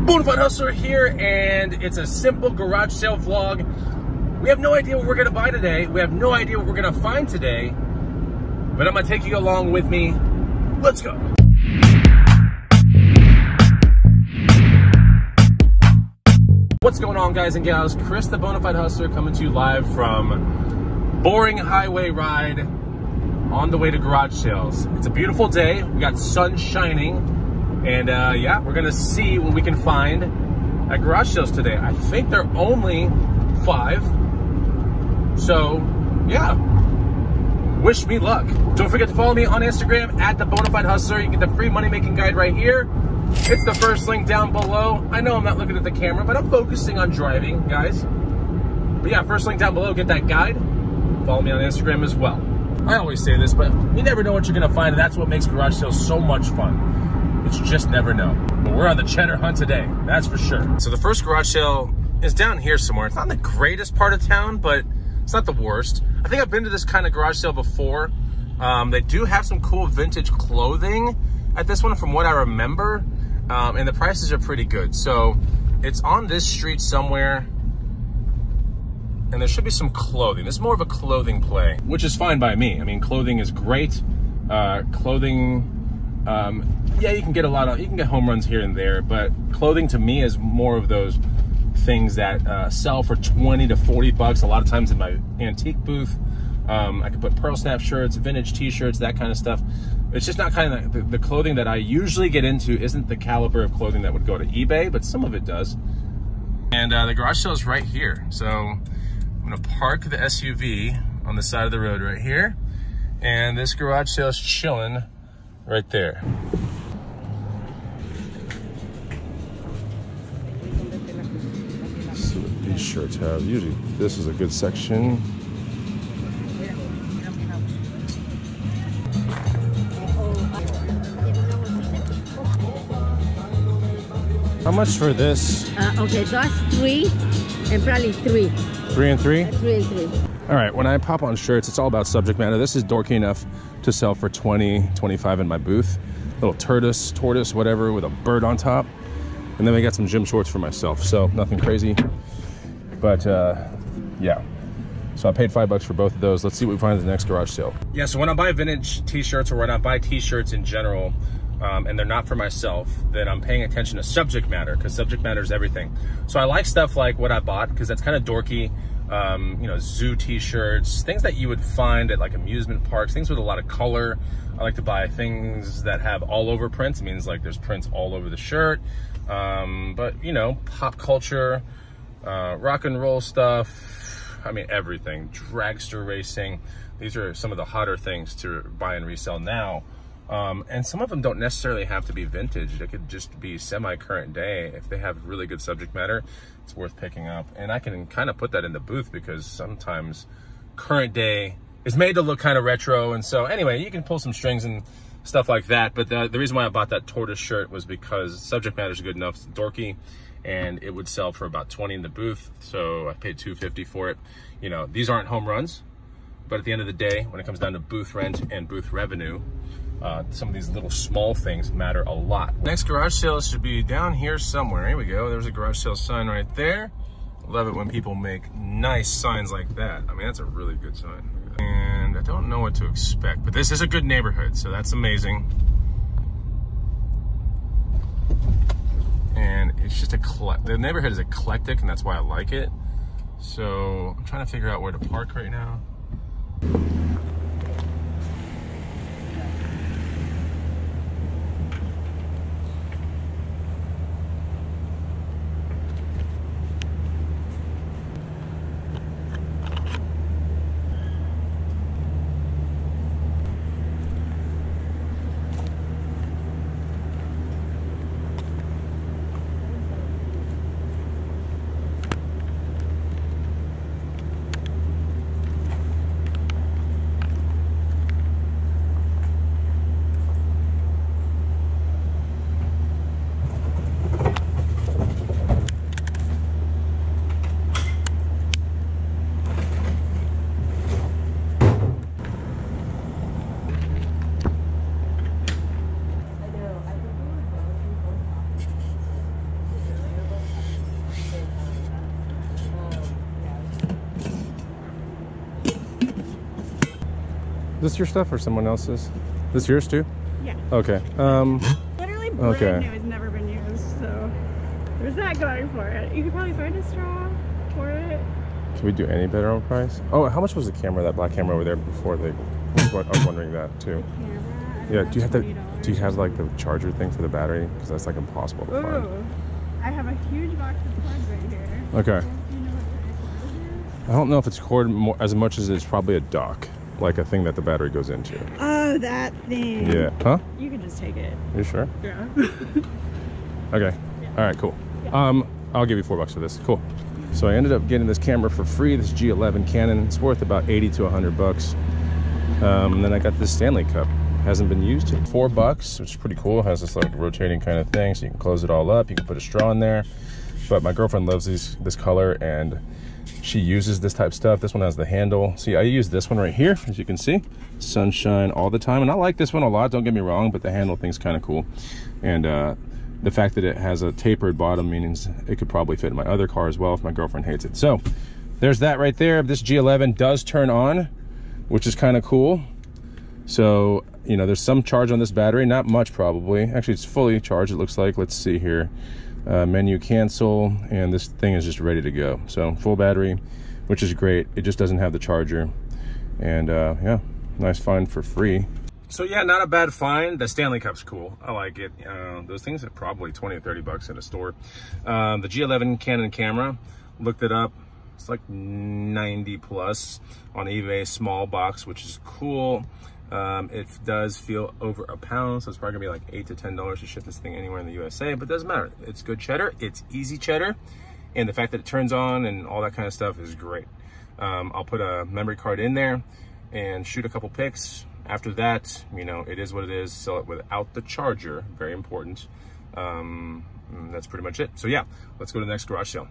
Bonafide Hustler here, and it's a simple garage sale vlog. We have no idea what we're gonna buy today. We have no idea what we're gonna find today, but I'm gonna take you along with me. Let's go. What's going on, guys and gals? Chris the Bonafide Hustler coming to you live from Boring Highway Ride on the way to garage sales. It's a beautiful day. We got sun shining. And yeah, we're gonna see what we can find at garage sales today. I think they're only 5. So yeah, wish me luck. Don't forget to follow me on Instagram at the Bonafide Hustler. You get the free money making guide right here. It's the first link down below. I know I'm not looking at the camera, but I'm focusing on driving, guys. But yeah, first link down below, get that guide. Follow me on Instagram as well. I always say this, but you never know what you're gonna find, and that's what makes garage sales so much fun. You just never know. But we're on the cheddar hunt today, that's for sure. So the first garage sale is down here somewhere. It's not the greatest part of town, but it's not the worst. I think I've been to this kind of garage sale before. They do have some cool vintage clothing at this one from what I remember. And the prices are pretty good. So it's on this street somewhere. And there should be some clothing. This is more of a clothing play, which is fine by me. I mean, clothing is great. Yeah, you can get you can get home runs here and there, but clothing to me is more of those things that sell for 20 to 40 bucks. A lot of times in my antique booth, I could put pearl snap shirts, vintage t-shirts, that kind of stuff. It's just not kind of the clothing that I usually get into isn't the caliber of clothing that would go to eBay, but some of it does. And the garage sale is right here. So I'm gonna park the SUV on the side of the road right here. And this garage sale is chilling right there. So these shirts have, usually this is a good section. How much for this? Okay, that's 3 and probably 3. 3 and 3? 3 and 3. All right, when I pop on shirts, it's all about subject matter. This is dorky enough to sell for 20, 25 in my booth. Little tortoise, whatever, with a bird on top. And then we got some gym shorts for myself, so nothing crazy. But yeah, so I paid $5 for both of those. Let's see what we find at the next garage sale. Yeah, so when I buy vintage t-shirts, or when I buy t-shirts in general, and they're not for myself, then I'm paying attention to subject matter, because subject matter is everything. So I like stuff like what I bought, because that's kind of dorky. You know, zoo t-shirts, things that you would find at like amusement parks, things with a lot of color. I like to buy things that have all over prints. It means like there's prints all over the shirt. But you know, pop culture, rock and roll stuff, I mean everything, dragster racing. These are some of the hotter things to buy and resell now. And some of them don't necessarily have to be vintage. They could just be semi-current day. If they have really good subject matter, it's worth picking up. And I can kind of put that in the booth because sometimes current day is made to look kind of retro. And so anyway, you can pull some strings and stuff like that. But the reason why I bought that tortoise shirt was because subject matter is good enough. It's dorky, and it would sell for about 20 in the booth. So I paid $2.50 for it. You know, these aren't home runs, but at the end of the day, when it comes down to booth rent and booth revenue, some of these little small things matter a lot. Next garage sale should be down here somewhere. Here we go. There's a garage sale sign right there. Love it when people make nice signs like that. I mean, that's a really good sign. And I don't know what to expect, but this is a good neighborhood, so that's amazing. And it's just the neighborhood is eclectic, and that's why I like it. So I'm trying to figure out where to park right now. this your stuff or someone else's? This yours too? Yeah. Okay. Literally brand new, it's never been used, so there's that going for it. You could probably find a straw for it. Can we do any better on price? Oh, how much was the camera, that black camera over there before they... I was wondering that too. Yeah, do you have like the charger thing for the battery? Because that's like impossible to find. Ooh, I have a huge box of cords right here. Okay. Do you know what the cord is? I don't know if it's cord as much as it's probably a dock, like a thing that the battery goes into. Oh, that thing. Yeah. Huh? You can just take it. You sure? Yeah. Okay. Yeah. All right, cool. Yeah. I'll give you $4 for this. Cool. So I ended up getting this camera for free, this G11 Canon. It's worth about 80 to 100 bucks. And then I got this Stanley Cup. Hasn't been used yet. $4, which is pretty cool. It has this like rotating kind of thing, so you can close it all up. You can put a straw in there. But my girlfriend loves this color, and she uses this type of stuff. This one has the handle. See, I use this one right here, as you can see. Sunshine all the time. And I like this one a lot, don't get me wrong, but the handle thing's kind of cool. And the fact that it has a tapered bottom means it could probably fit in my other car as well if my girlfriend hates it. So there's that right there. This G11 does turn on, which is kind of cool. So, you know, there's some charge on this battery, not much probably. Actually, it's fully charged, it looks like. Let's see here. Menu cancel, and this thing is just ready to go. So full battery, which is great. It just doesn't have the charger. And yeah, nice find for free. So yeah, not a bad find. The Stanley Cup's cool. I like it. Those things are probably 20 or 30 bucks in a store. The G11 Canon camera, looked it up. It's like 90 plus on eBay, small box, which is cool. It does feel over a pound, so it's probably gonna be like $8 to $10 to ship this thing anywhere in the USA, but it doesn't matter. It's good cheddar, it's easy cheddar, and the fact that it turns on and all that kind of stuff is great. I'll put a memory card in there and shoot a couple pics. After that, you know, it is what it is. Sell it without the charger, very important. That's pretty much it. So yeah, let's go to the next garage sale.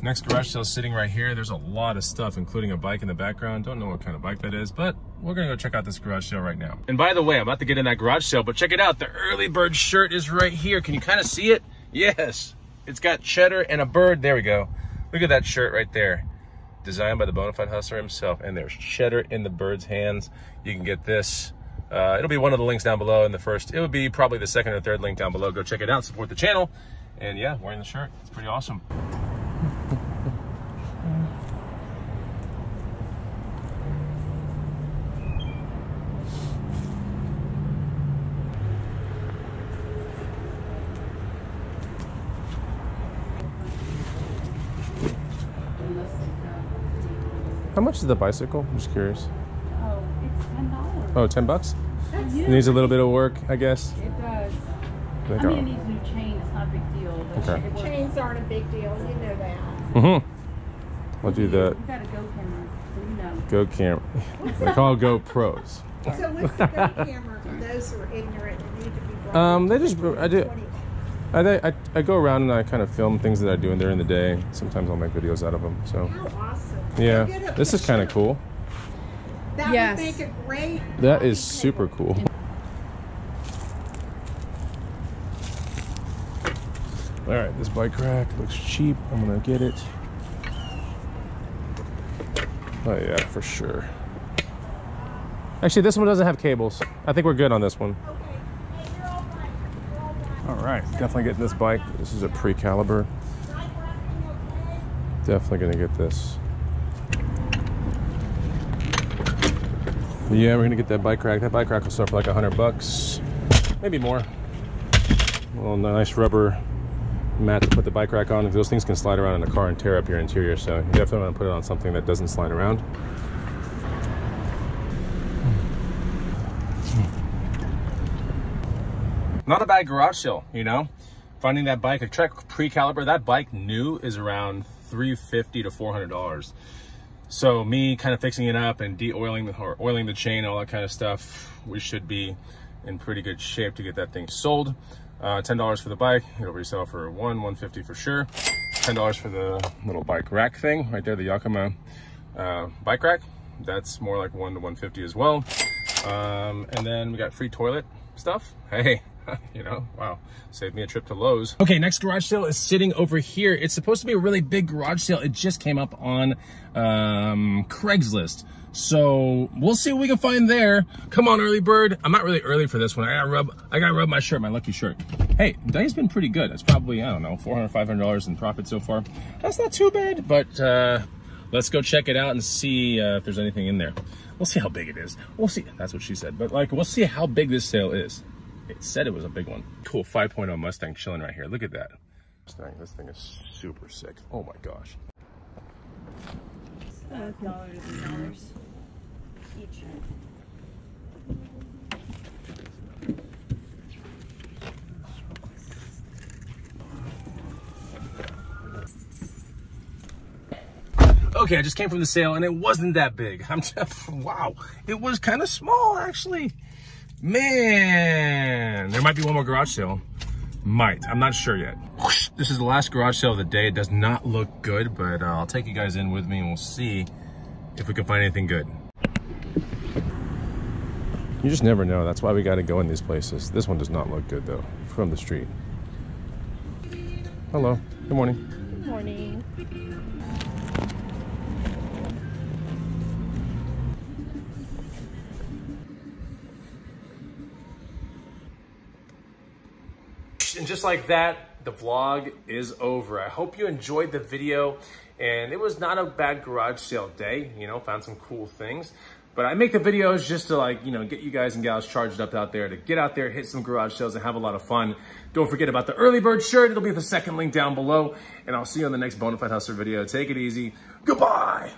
Next garage sale is sitting right here. There's a lot of stuff, including a bike in the background. Don't know what kind of bike that is, but we're gonna go check out this garage sale right now. And by the way, I'm about to get in that garage sale, but check it out. The early bird shirt is right here. Can you kind of see it? Yes, it's got cheddar and a bird. There we go. Look at that shirt right there. Designed by the Bonafide Hustler himself. And there's cheddar in the bird's hands. You can get this. It'll be one of the links down below in the first. It would be probably the second or third link down below. Go check it out, support the channel. And yeah, wearing the shirt. It's pretty awesome. How much is the bicycle? I'm just curious. Oh, it's $10. Oh, 10 bucks? It needs a little bit of work, I guess. It does. Like, I mean, it needs new chain. It's not a big deal. But Okay. Chains aren't a big deal, you know that. Mm-hmm. I'll do that. You got a Go camera, so you know. Go camera. They call GoPros. So what's the Go camera for those who are ignorant and need to be brought They just, I go around and I kind of film things that I do during the day. Sometimes I'll make videos out of them. So How awesome. yeah, Get a this is kind of cool. That Yes. would make a great That is coffee super table. cool. All right, this bike rack looks cheap. I'm gonna get it. Oh yeah, for sure. Actually, this one doesn't have cables. I think we're good on this one. Okay. Hey, you're all right. You're all right. All right, definitely getting this bike. This is a pre-caliber. Definitely gonna get this. Yeah, we're gonna get that bike rack. That bike rack will start for like 100 bucks, maybe more. A little nice rubber mat to put the bike rack on. Those things can slide around in the car and tear up your interior, so you definitely want to put it on something that doesn't slide around. Not a bad garage sale, you know. Finding that bike, a Trek pre-caliber, that bike new is around $350 to $400. So me kind of fixing it up and de-oiling or oiling the chain, all that kind of stuff, we should be in pretty good shape to get that thing sold. $10 for the bike, it'll resell for $150 for sure. $10 for the little bike rack thing right there, the Yakima bike rack. That's more like $1 to $150 as well. And then we got free toilet stuff. Hey, you know, wow, saved me a trip to Lowe's. Okay, next garage sale is sitting over here. It's supposed to be a really big garage sale. It just came up on Craigslist. So we'll see what we can find there. Come on, early bird. I'm not really early for this one. I gotta rub my shirt, my lucky shirt. Hey, the day's been pretty good. It's probably, I don't know, $400, $500 in profit so far. That's not too bad, but let's go check it out and see if there's anything in there. We'll see how big it is. We'll see. That's what she said. But like, we'll see how big this sale is. It said it was a big one. Cool 5.0 Mustang chilling right here. Look at that. This thing is super sick. Oh my gosh. $dollars each. Okay, I just came from the sale and it wasn't that big. I'm just, wow. It was kind of small, actually. Man, there might be one more garage sale. Might, I'm not sure yet. This is the last garage sale of the day. It does not look good, but I'll take you guys in with me and we'll see if we can find anything good. You just never know. That's why we got to go in these places. This one does not look good though, from the street. Hello, good morning. Good morning. And just like that, the vlog is over. I hope you enjoyed the video, and it was not a bad garage sale day, you know, found some cool things. But I make the videos just to, like, you know, get you guys and gals charged up out there, to get out there, hit some garage sales and have a lot of fun. Don't forget about the early bird shirt. It'll be the second link down below, and I'll see you on the next Bonafide Hustler video. Take it easy. Goodbye.